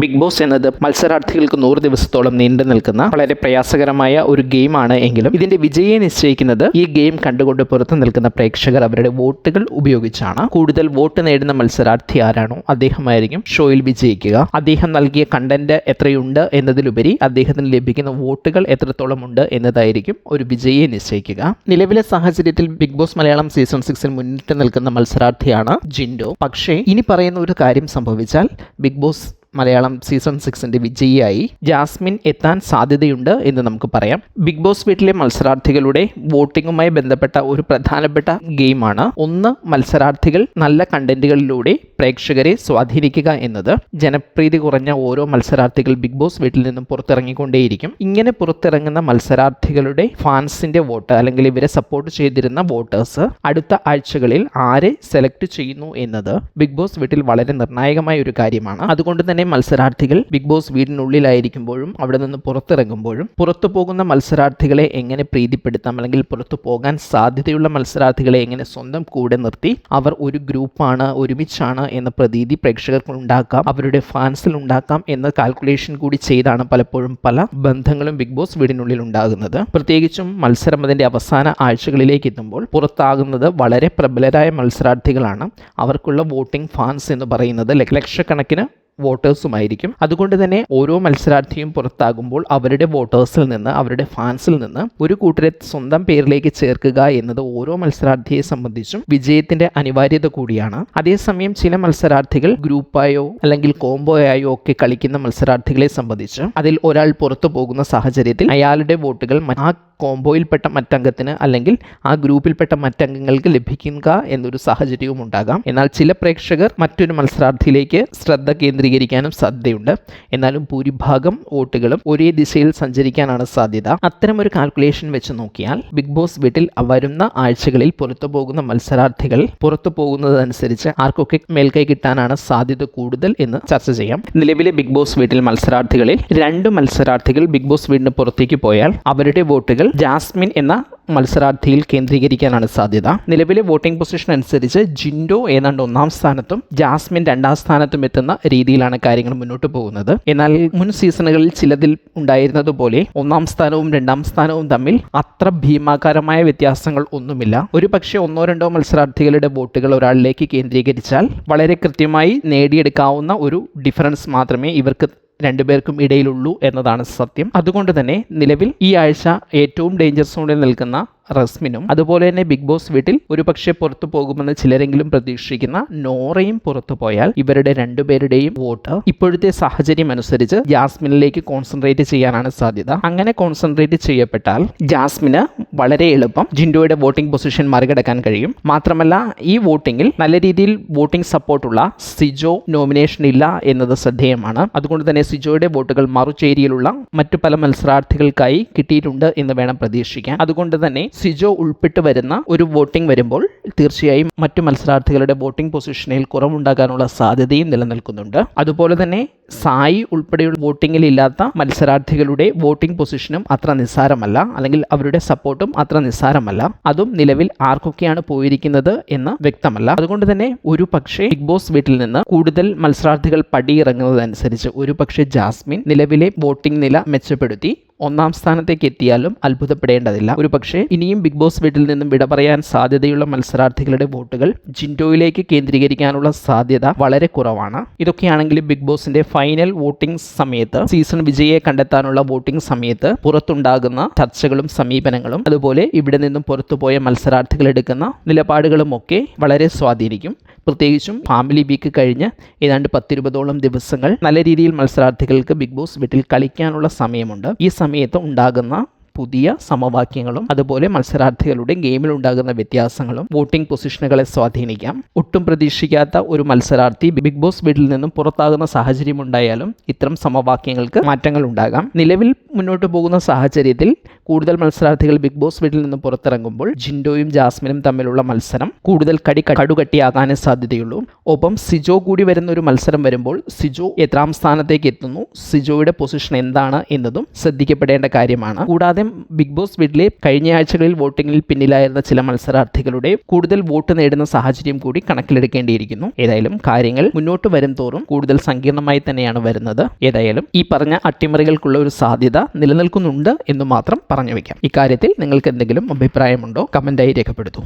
Big boss എന്നത് മത്സരാർത്ഥികൾക്ക് 100 ദിവസത്തോളം നീണ്ടു നിൽക്കുന്ന വളരെ പ്രയാസകരമായ ഒരു ഗെയിമാണ് എങ്കിലും ഇതിന്റെ വിജയിയെ നിശ്ചയിക്കുന്നത് ഈ ഗെയിം കണ്ടുകൊണ്ട് പുറത്തു നിൽക്കുന്ന പ്രേക്ഷകർ അവരുടെ വോട്ടുകൾ ഉപയോഗിച്ചാണ്. കൂടുതൽ വോട്ട് നേടുന്ന മത്സരാർത്ഥി ആരാണോ അദ്ദേഹമായിരിക്കും ഷോയിൽ വിജയിക്കുക. അദ്ദേഹം നൽകിയ കണ്ടന്റ് എത്രയുണ്ട് എന്നതിലുപരി അദ്ദേഹത്തിന് ലഭിക്കുന്ന വോട്ടുകൾ എത്രത്തോളം ഉണ്ട് എന്നതായിരിക്കും ഒരു വിജയിയെ നിശ്ചയിക്കുക. നിലവിലെ സാഹചര്യത്തിൽ ബിഗ് ബോസ് മലയാളം സീസൺ 6 മുന്നിട്ട് നിൽക്കുന്ന മത്സരാർത്ഥിയാണ് ജിൻഡോ. പക്ഷേ ഇനി പറയുന്ന ഒരു കാര്യം സംഭവിച്ചാൽ ബിഗ് ബോസ് മലയാളം സീസൺ 6 വിജയിയായി ജാസ്മിൻ എത്താൻ സാധ്യതയുണ്ട് എന്ന് നമുക്ക് പറയാം. ബിഗ് ബോസ് വീട്ടിലെ മത്സരാർത്ഥികളുടെ വോട്ടിങ്ങുമായി ബന്ധപ്പെട്ട ഒരു പ്രധാനപ്പെട്ട ഗെയിമാണ്. ഒന്ന്, മത്സരാർത്ഥികൾ നല്ല കണ്ടന്റുകളിലൂടെ പ്രേക്ഷകരെ സ്വാധീനിക്കുക എന്നത്. ജനപ്രീതി കുറഞ്ഞ ഓരോ മത്സരാർത്ഥികൾ ബിഗ് ബോസ് വീട്ടിൽ നിന്നും പുറത്തിറങ്ങിക്കൊണ്ടേയിരിക്കും. ഇങ്ങനെ പുറത്തിറങ്ങുന്ന മത്സരാർത്ഥികളുടെ ഫാൻസിന്റെ വോട്ട് അല്ലെങ്കിൽ ഇവരെ സപ്പോർട്ട് ചെയ്തിരുന്ന വോട്ടേഴ്സ് അടുത്ത ആഴ്ചകളിൽ ആരെ സെലക്ട് ചെയ്യുന്നു എന്നത് ബിഗ് ബോസ് വീട്ടിൽ വളരെ നിർണായകമായ ഒരു കാര്യമാണ്. അതുകൊണ്ട് തന്നെ മത്സരാർത്ഥികൾ ബിഗ് ബോസ് വീടിനുള്ളിലായിരിക്കുമ്പോഴും അവിടെ നിന്ന് പുറത്തിറങ്ങുമ്പോഴും പുറത്തു പോകുന്ന മത്സരാർത്ഥികളെ എങ്ങനെ പ്രീതിപ്പെടുത്താം അല്ലെങ്കിൽ പുറത്തു പോകാൻ സാധ്യതയുള്ള മത്സരാർത്ഥികളെ എങ്ങനെ സ്വന്തം കൂടെ നിർത്തി അവർ ഒരു ഗ്രൂപ്പാണ്, ഒരുമിച്ചാണ് എന്ന പ്രതീതി പ്രേക്ഷകർക്ക് ഉണ്ടാക്കാം, അവരുടെ ഫാൻസിൽ ഉണ്ടാക്കാം എന്ന കാൽക്കുലേഷൻ കൂടി ചെയ്താണ് പലപ്പോഴും പല ബന്ധങ്ങളും ബിഗ് ബോസ് വീടിനുള്ളിൽ ഉണ്ടാകുന്നത്. പ്രത്യേകിച്ചും മത്സരം അതിന്റെ അവസാന ആഴ്ചകളിലേക്ക് എത്തുമ്പോൾ പുറത്താകുന്നത് വളരെ പ്രബലരായ മത്സരാർത്ഥികളാണ്. അവർക്കുള്ള വോട്ടിംഗ് ഫാൻസ് എന്ന് പറയുന്നത് ലക്ഷക്കണക്കിന് വോട്ടേഴ്സുമായിരിക്കും. അതുകൊണ്ട് തന്നെ ഓരോ മത്സരാർത്ഥിയും പുറത്താകുമ്പോൾ അവരുടെ വോട്ടേഴ്സിൽ നിന്ന്, അവരുടെ ഫാൻസിൽ നിന്ന് ഒരു കൂട്ടരെ സ്വന്തം പേരിലേക്ക് ചേർക്കുക എന്നത് ഓരോ മത്സരാർത്ഥിയെ സംബന്ധിച്ചും വിജയത്തിന്റെ അനിവാര്യത കൂടിയാണ്. അതേസമയം ചില മത്സരാർത്ഥികൾ ഗ്രൂപ്പായോ അല്ലെങ്കിൽ കോംബോയായോ ഒക്കെ കളിക്കുന്ന മത്സരാർത്ഥികളെ സംബന്ധിച്ച് അതിൽ ഒരാൾ പുറത്തു പോകുന്ന സാഹചര്യത്തിൽ അയാളുടെ വോട്ടുകൾ ആ കോംബോയിൽപ്പെട്ട മറ്റംഗത്തിന് അല്ലെങ്കിൽ ആ ഗ്രൂപ്പിൽപ്പെട്ട മറ്റംഗങ്ങൾക്ക് ലഭിക്കുക എന്നൊരു സാഹചര്യവും ഉണ്ടാകാം. എന്നാൽ ചില പ്രേക്ഷകർ മറ്റൊരു മത്സരാർത്ഥിയിലേക്ക് ശ്രദ്ധ കേന്ദ്രീകരിക്കാനും സാധ്യതയുണ്ട്. എന്നാലും ഭൂരിഭാഗം വോട്ടുകളും ഒരേ ദിശയിൽ സഞ്ചരിക്കാനാണ് സാധ്യത. അത്തരമൊരു കാൽക്കുലേഷൻ വെച്ച് നോക്കിയാൽ ബിഗ് ബോസ് വീട്ടിൽ വരുന്ന ആഴ്ചകളിൽ പുറത്തു പോകുന്ന മത്സരാർത്ഥികൾ പുറത്തു പോകുന്നതനുസരിച്ച് ആർക്കൊക്കെ മേൽക്കൈ കിട്ടാനാണ് സാധ്യത കൂടുതൽ എന്ന് ചർച്ച ചെയ്യാം. നിലവിലെ ബിഗ് ബോസ് വീട്ടിൽ മത്സരാർത്ഥികളിൽ 2 മത്സരാർത്ഥികൾ ബിഗ് ബോസ് വീടിന് പുറത്തേക്ക് പോയാൽ അവരുടെ വോട്ടുകൾ ജാസ്മിൻ എന്ന മത്സരാർത്ഥിയിൽ കേന്ദ്രീകരിക്കാനാണ് സാധ്യത. നിലവിലെ വോട്ടിംഗ് പൊസിഷൻ അനുസരിച്ച് ജിൻഡോ ഏതാണ്ട് 1-ാം സ്ഥാനത്തും ജാസ്മിൻ 2-ാം സ്ഥാനത്തും എത്തുന്ന രീതിയിലാണ് കാര്യങ്ങൾ മുന്നോട്ട് പോകുന്നത്. എന്നാൽ മുൻ സീസണുകളിൽ ചിലതിൽ ഉണ്ടായിരുന്നതുപോലെ 1-ാം സ്ഥാനവും 2-ാം സ്ഥാനവും തമ്മിൽ അത്ര ഭീമാകാരമായ വ്യത്യാസങ്ങൾ ഒന്നുമില്ല. ഒരു പക്ഷേ 1-2 മത്സരാർത്ഥികളുടെ വോട്ടുകൾ ഒരാളിലേക്ക് കേന്ദ്രീകരിച്ചാൽ വളരെ കൃത്യമായി നേടിയെടുക്കാവുന്ന ഒരു ഡിഫറൻസ് മാത്രമേ ഇവർക്ക് 2 പേർക്കും ഇടയിലുള്ളൂ എന്നതാണ് സത്യം. അതുകൊണ്ട് തന്നെ നിലവിൽ ഈ ആഴ്ച ഏറ്റവും ഡേഞ്ചർ സോണിൽ നിൽക്കുന്ന റസ്മിനും അതുപോലെ തന്നെ ബിഗ് ബോസ് വീട്ടിൽ ഒരുപക്ഷെ പുറത്തു പോകുമെന്ന് ചിലരെങ്കിലും പ്രതീക്ഷിക്കുന്ന നോറയും പുറത്തു പോയാൽ ഇവരുടെ 2 പേരുടെയും വോട്ട് ഇപ്പോഴത്തെ സാഹചര്യം അനുസരിച്ച് ജാസ്മിനിലേക്ക് കോൺസെൻട്രേറ്റ് ചെയ്യാനാണ് സാധ്യത. അങ്ങനെ കോൺസെൻട്രേറ്റ് ചെയ്യപ്പെട്ടാൽ ജാസ്മിന് വളരെ എളുപ്പം ജിൻഡോയുടെ വോട്ടിംഗ് പൊസിഷൻ മറികടക്കാൻ കഴിയും. മാത്രമല്ല ഈ വോട്ടിംഗിൽ നല്ല രീതിയിൽ വോട്ടിംഗ് സപ്പോർട്ടുള്ള സിജോ നോമിനേഷൻ ഇല്ല എന്നത് ശ്രദ്ധേയമാണ്. അതുകൊണ്ട് തന്നെ സിജോയുടെ വോട്ടുകൾ മറുചേരിയിലുള്ള മറ്റു പല മത്സരാർത്ഥികൾക്കായി കിട്ടിയിട്ടുണ്ട് എന്ന് വേണം പ്രതീക്ഷിക്കാൻ. അതുകൊണ്ട് തന്നെ സിജോ ഉൾപ്പെട്ട് വരുന്ന ഒരു വോട്ടിംഗ് വരുമ്പോൾ തീർച്ചയായും മറ്റു മത്സരാർത്ഥികളുടെ വോട്ടിംഗ് പൊസിഷനിൽ കുറവുണ്ടാകാനുള്ള സാധ്യതയും നിലനിൽക്കുന്നുണ്ട്. അതുപോലെ തന്നെ സായി ഉൾപ്പെടെയുള്ള വോട്ടിംഗിൽ ഇല്ലാത്ത മത്സരാർത്ഥികളുടെ വോട്ടിംഗ് പൊസിഷനും അത്ര നിസ്സാരമല്ല, അല്ലെങ്കിൽ അവരുടെ സപ്പോർട്ടും അത്ര നിസ്സാരമല്ല. അതും നിലവിൽ ആർക്കൊക്കെയാണ് പോയിരിക്കുന്നത് എന്ന് വ്യക്തമല്ല. അതുകൊണ്ട് തന്നെ ഒരു പക്ഷേ ബിഗ് ബോസ് വീട്ടിൽ നിന്ന് കൂടുതൽ മത്സരാർത്ഥികൾ പടിയിറങ്ങുന്നതനുസരിച്ച് ഒരു പക്ഷേ ജാസ്മിൻ നിലവിലെ വോട്ടിംഗ് നില മെച്ചപ്പെടുത്തി 1-ാം സ്ഥാനത്തേക്ക് എത്തിയാലും അത്ഭുതപ്പെടേണ്ടതില്ല. ഒരു പക്ഷേ ഇനിയും ബിഗ് ബോസ് വീട്ടിൽ നിന്നും വിട പറയാൻ സാധ്യതയുള്ള മത്സരാർത്ഥികളുടെ വോട്ടുകൾ ജിൻഡോയിലേക്ക് കേന്ദ്രീകരിക്കാനുള്ള സാധ്യത വളരെ കുറവാണ്. ഇതൊക്കെയാണെങ്കിലും ബിഗ് ബോസിന്റെ ഫൈനൽ വോട്ടിംഗ് സമയത്ത്, സീസൺ വിജയിയെ കണ്ടെത്താനുള്ള വോട്ടിംഗ് സമയത്ത് പുറത്തുണ്ടാകുന്ന ചർച്ചകളും സമീപനങ്ങളും അതുപോലെ ഇവിടെ നിന്നും പുറത്തുപോയ മത്സരാർത്ഥികൾ എടുക്കുന്ന നിലപാടുകളും ഒക്കെ വളരെ സ്വാധീനിക്കും. പ്രത്യേകിച്ചും ഫാമിലി വീക്ക് കഴിഞ്ഞ് ഏതാണ്ട് 10-20ഓളം ദിവസങ്ങൾ നല്ല രീതിയിൽ മത്സരാർത്ഥികൾക്ക് ബിഗ് ബോസ് വീട്ടിൽ കളിക്കാനുള്ള സമയമുണ്ട്. ഈ സമയത്ത് ഉണ്ടാകുന്ന പുതിയ സമവാക്യങ്ങളും അതുപോലെ മത്സരാർത്ഥികളുടെ ഗെയിമിൽ ഉണ്ടാകുന്ന വ്യത്യാസങ്ങളും വോട്ടിംഗ് പൊസിഷനുകളെ സ്വാധീനിക്കാം. ഒട്ടും പ്രതീക്ഷിക്കാത്ത ഒരു മത്സരാർത്ഥി ബിഗ് ബോസ് വീട്ടിൽ നിന്നും പുറത്താകുന്ന സാഹചര്യം ഉണ്ടായാലും ഇത്തരം സമവാക്യങ്ങൾക്ക് മാറ്റങ്ങൾ ഉണ്ടാകാം. നിലവിൽ മുന്നോട്ട് പോകുന്ന സാഹചര്യത്തിൽ കൂടുതൽ മത്സരാർത്ഥികൾ ബിഗ് ബോസ് വീട്ടിൽ നിന്നും പുറത്തിറങ്ങുമ്പോൾ ജിൻഡോയും ജാസ്മിനും തമ്മിലുള്ള മത്സരം കൂടുതൽ കടുകട്ടിയാകാനേ സാധ്യതയുള്ളൂ. ഒപ്പം സിജോ കൂടി വരുന്ന ഒരു മത്സരം വരുമ്പോൾ സിജോ എത്രാം സ്ഥാനത്തേക്ക് എത്തുന്നു, സിജോയുടെ പൊസിഷൻ എന്താണ് എന്നതും ശ്രദ്ധിക്കപ്പെടേണ്ട കാര്യമാണ്. കൂടാതെ കൂടാതെ ബിഗ് ബോസ് വീട്ടിലെ കഴിഞ്ഞ ആഴ്ചകളിൽ വോട്ടിങ്ങിൽ പിന്നിലായിരുന്ന ചില മത്സരാർത്ഥികളുടെ കൂടുതൽ വോട്ട് നേടുന്ന സാഹചര്യം കൂടി കണക്കിലെടുക്കേണ്ടിയിരിക്കുന്നു. ഏതായാലും കാര്യങ്ങൾ മുന്നോട്ട് വരും തോറും കൂടുതൽ സങ്കീർണമായി തന്നെയാണ് വരുന്നത്. ഏതായാലും ഈ പറഞ്ഞ അട്ടിമറികൾക്കുള്ള ഒരു സാധ്യത നിലനിൽക്കുന്നുണ്ട് എന്ന് മാത്രം പറഞ്ഞു വയ്ക്കാം. ഇക്കാര്യത്തിൽ നിങ്ങൾക്ക് എന്തെങ്കിലും അഭിപ്രായമുണ്ടോ? കമന്റായി രേഖപ്പെടുത്തൂ.